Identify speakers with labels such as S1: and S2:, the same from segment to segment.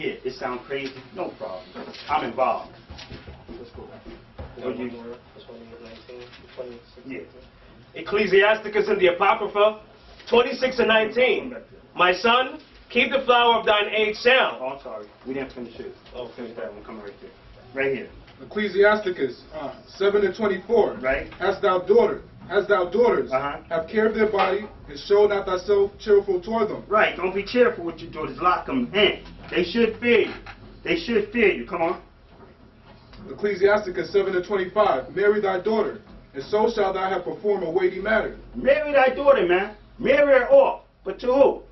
S1: Yeah, it sounds crazy. No problem. I'm involved.
S2: Let's go.
S1: Yeah.
S3: Ecclesiasticus in the Apocrypha 26 and 19. My son, keep the flower of thine age sound.
S1: Oh, I'm sorry. We didn't finish it. Oh, finish that one. Coming right there. Right here.
S2: Ecclesiasticus 7 and 24.
S1: Right.
S2: Hast thou daughters, have care of their body, and show not thyself cheerful toward them.
S1: Right. Don't be cheerful with your daughters. Lock them in. They should fear you. They should fear you. Come on.
S2: Ecclesiasticus 7 and 25. Marry thy daughter, and so shalt thou have performed a weighty matter.
S1: Marry thy daughter, man. Marry her off. But to who?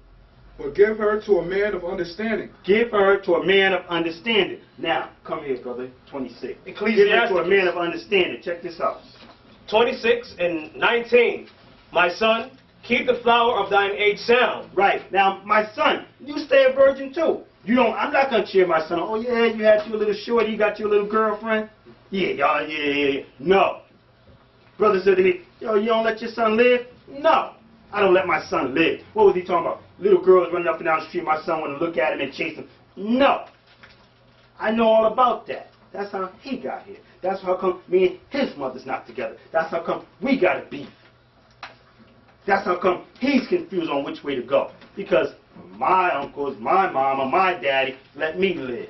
S2: But give her to a man of understanding.
S1: Give her to a man of understanding. Now, come here, brother. 26.
S3: Ecclesiasticus.
S1: Give her to a man of understanding. Check this out.
S3: 26 and 19. My son, keep the flower of thine age sound.
S1: Right. Now, my son, you stay a virgin too. You don't. I'm not gonna cheer my son. Oh yeah, you had your little shorty. You got your little girlfriend. Yeah, y'all. Yeah. No. Brother said to me, yo, you don't let your son live? No. I don't let my son live. What was he talking about? Little girls running up and down the street. My son want to look at him and chase him. No. I know all about that. That's how he got here. That's how come me and his mother's not together. That's how come we got a beef. That's how come he's confused on which way to go. Because my uncles, my mama, my daddy let me live.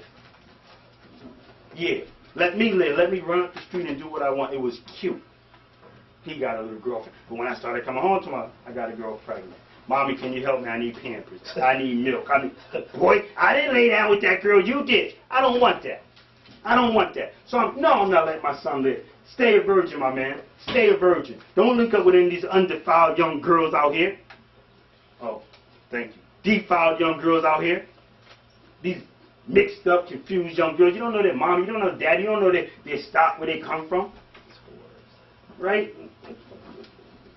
S1: Yeah, let me live. Let me run up the street and do what I want. It was cute. He got a little girlfriend. But when I started coming home to him, I got a girl pregnant. Mommy, can you help me? I need Pampers. I need milk. Boy, I didn't lay down with that girl. You did. I don't want that. I don't want that. So I'm not letting my son live. Stay a virgin, my man. Stay a virgin. Don't link up with any of these undefiled young girls out here. Oh, thank you. Defiled young girls out here. These mixed up, confused young girls. You don't know their mommy. You don't know daddy. You don't know their stock, where they come from. Right?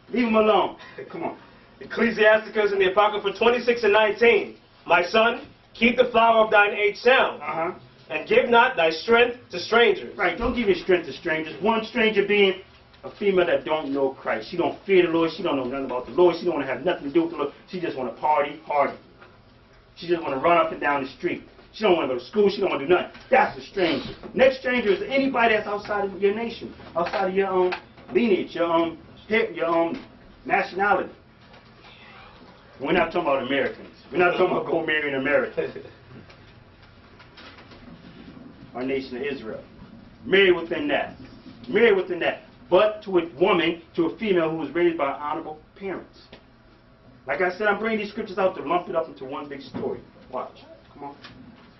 S1: Leave them alone. Come on.
S3: Ecclesiasticus in the Apocrypha 26 and 19. My son, keep the flower of thine age sound. And give not thy strength to strangers.
S1: Right, don't give your strength to strangers. One stranger being a female that don't know Christ. She don't fear the Lord. She don't know nothing about the Lord. She don't want to have nothing to do with the Lord. She just want to party. She just want to run up and down the street. She don't want to go to school. She don't want to do nothing. That's a stranger. Next stranger is anybody that's outside of your nation, outside of your lineage, your nationality. We're not talking about Americans. We're not talking about go marry an American. Our nation of Israel. Marry within that. Marry within that. But to a woman, to a female who was raised by honorable parents. Like I said, I'm bringing these scriptures out to lump it up into one big story. Watch. Come on.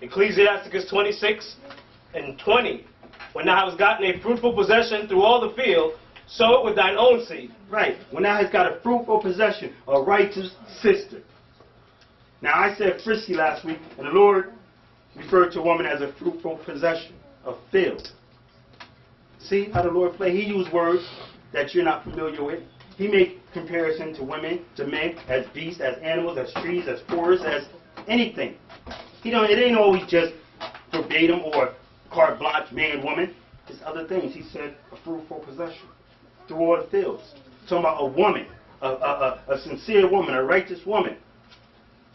S3: Ecclesiasticus 26 and 20. When thou hast gotten a fruitful possession through all the field, sow it with thine own seed.
S1: Right. When thou hast got a fruitful possession, a righteous sister. Now, I said frisky last week, and the Lord referred to a woman as a fruitful possession, a field. See how the Lord played? He used words that you're not familiar with. He made comparison to women, to men, as beasts, as animals, as trees, as forests, as anything. It ain't always just verbatim or carte blanche, man, woman. There's other things. He said a fruitful possession through all the fields. Talking about a woman, a sincere woman, a righteous woman.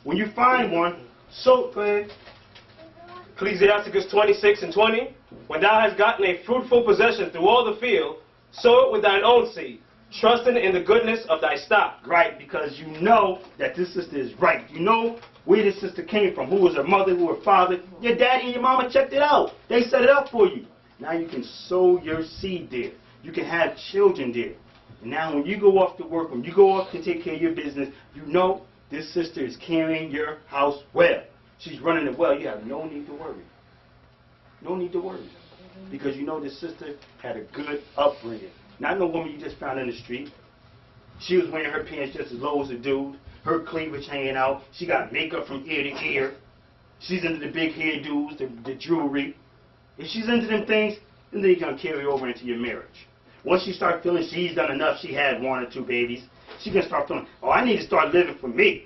S1: When you find one, so go ahead.
S3: Ecclesiasticus 26 and 20. When thou hast gotten a fruitful possession through all the field, sow it with thine own seed, trusting in the goodness of thy stock.
S1: Right, because you know that this sister is right. You know where this sister came from, who was her mother, who her father. Your daddy and your mama checked it out. They set it up for you. Now you can sow your seed there. You can have children there. And now when you go off to work, when you go off to take care of your business, you know this sister is carrying your house well. She's running it well. You have no need to worry. No need to worry. Because you know this sister had a good upbringing. Not no woman you just found in the street. She was wearing her pants just as low as a dude. Her cleavage hanging out. She got makeup from ear to ear. She's into the big hairdos, the jewelry. If she's into them things, then they're going to carry over into your marriage. Once you start feeling she's done enough, she had 1 or 2 babies, she can start feeling, oh, I need to start living for me.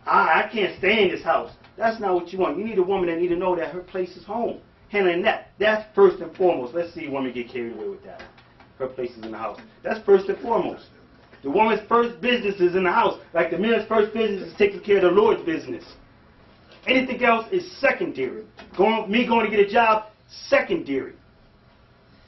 S1: I can't stay in this house. That's not what you want. You need a woman that need to know that her place is home. Handling that. That's first and foremost. Let's see women get carried away with that. Her place is in the house. That's first and foremost. The woman's first business is in the house. Like the man's first business is taking care of the Lord's business. Anything else is secondary. Me going to get a job, secondary.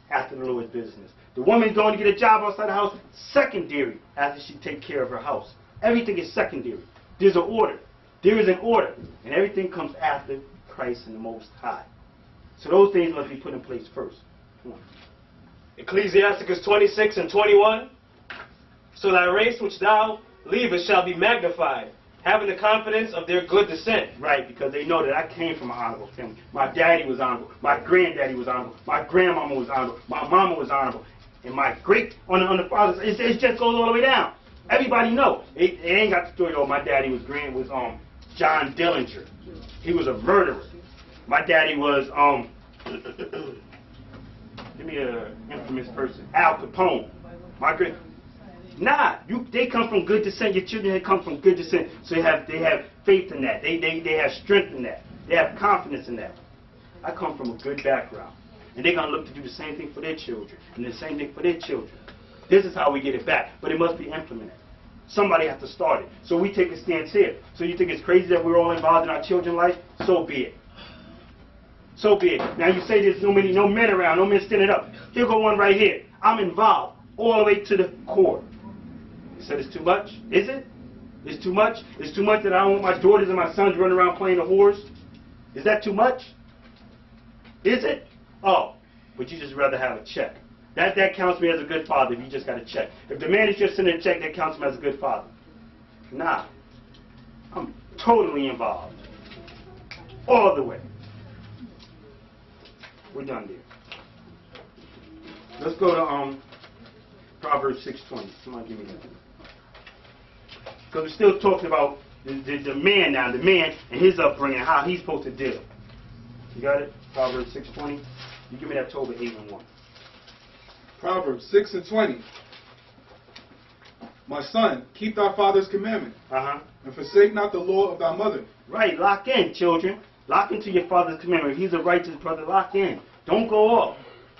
S1: After the Lord's business. The woman going to get a job outside the house, secondary. After she take care of her house. Everything is secondary. There's an order. There is an order. And everything comes after Christ and the Most High. So those things must be put in place first. Come on.
S3: Ecclesiasticus 26 and 21. So thy race which thou leavest shall be magnified, having the confidence of their good descent.
S1: Right, because they know that I came from an honorable family. My daddy was honorable. My granddaddy was honorable. My grandmama was honorable. My mama was honorable. And my great, on the father's, it just goes all the way down. Everybody knows. It ain't got the story, though. My daddy was John Dillinger. He was a murderer. My daddy was, give me an infamous person, Al Capone. They come from good descent. Your children come from good descent. So they have faith in that. They have strength in that. They have confidence in that. I come from a good background. And they're going to look to do the same thing for their children. And the same thing for their children. This is how we get it back. But it must be implemented. Somebody has to start it. So we take a stance here. So you think it's crazy that we're all involved in our children's life? So be it. So be it. Now you say there's no men around, no men standing up. Here go one right here. I'm involved all the way to the core. You said it's too much? Is it? It's too much? It's too much that I don't want my daughters and my sons running around playing the whores? Is that too much? Is it? Oh, but you just rather have a check. That counts me as a good father if you just got a check. If the man is just sending a check, that counts me as a good father. Nah. I'm totally involved. All the way. We're done there. Let's go to Proverbs 6:20. Somebody give me that. Because we're still talking about the man now, the man and his upbringing, how he's supposed to deal. You got it? Proverbs 6:20. You give me that Tobit 8 and 1.
S2: Proverbs 6 and 20. My son, keep thy father's commandment, and forsake not the law of thy mother.
S1: Right, lock in, children. Lock into your father's commandment. If he's a righteous brother, lock in. Don't go off.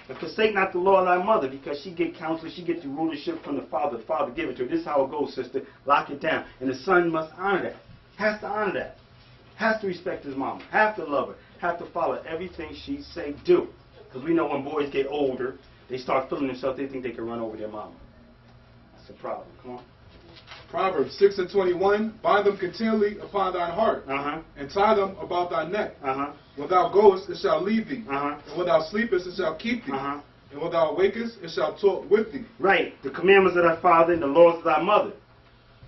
S1: And forsake not the law of thy mother, because she get counsel, she get the rulership from the father. The father give it to her. This is how it goes, sister. Lock it down. And the son must honor that. Has to honor that. Has to respect his mama. Have to love her. Have to follow everything she say do. Because we know when boys get older, they start feeling themselves, they think they can run over their mama. That's a problem. Come on.
S2: Proverbs 6 and 21. Bind them continually upon thine heart, and tie them about thy neck. When thou goest, it shall lead thee. And when thou sleepest, it shall keep thee. And when thou awakest, it shall talk with thee.
S1: Right. The commandments of thy father and the laws of thy mother.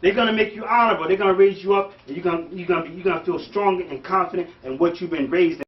S1: They're going to make you honorable. They're going to raise you up, and you're going to feel strong and confident in what you've been raised in.